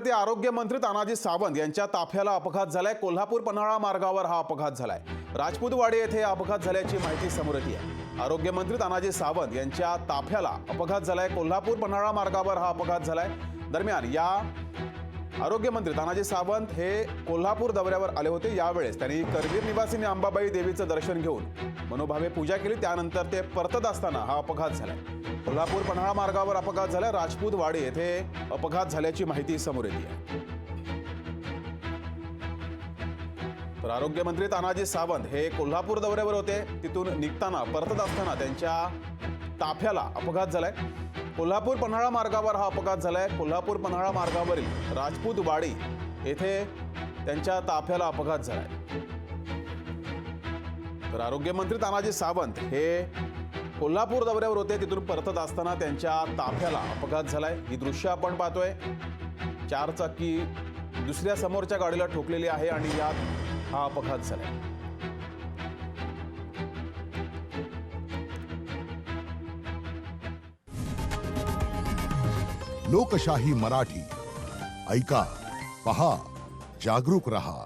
राज्याचे आरोग्य मंत्री तानाजी सावंत यांच्या ताफ्याला अपघात झालाय। कोल्हापूर पन्हाळा मार्गावर हा अपघात झालाय। राजपूतवाडी येथे अपघात झाल्याची माहिती समोर येते आहे। आरोग्य मंत्री तानाजी सावंत यांच्या ताफ्याला अपघात झालाय। कोल्हापूर पन्हाळा मार्गावर हा अपघात झालाय। दरम्यान या आरोग्य मंत्री तानाजी सावंत हे कोल्हापूर दौऱ्यावर आले होते। यावेळेस त्यांनी करवीर निवासिनी अंबाबाई देवीचं दर्शन घेऊन मनोभावे पूजा केली। त्यानंतर ते परतत असताना हा अपघात झालाय। कोल्हापूर पन्हाळा मार्गावर अपघात झालाय। राजपूतवाडी येथे अपघात झाल्याची माहिती समोर येते आहे। तर आरोग्य मंत्री तानाजी सावंत हे कोल्हापूर दौऱ्यावर होते। तिथून निघताना परतत असताना त्यांच्या ताफ्याला अपघात झालाय। कोल्हापूर पन्हाळा मार्गावर हा अपघात झालाय। कोल्हापूर पन्हाळा मार्गावरील राजपूतवाडी येथे त्यांच्या ताफ्याला अपघात झालाय। तर आरोग्य मंत्री तानाजी सावंत हे कोल्हापूर दौऱ्यावर होते। तिथून परतत असताना त्यांच्या ताफ्याला अपघात झालाय। ही दृश्य आपण पाहतोय। चार चाकी दुसऱ्या समोरच्या गाडीला ठोकलेली आहे आणि यात हा अपघात झालाय। लोकशाही मराठी ऐका, पहा, जागरूक रहा।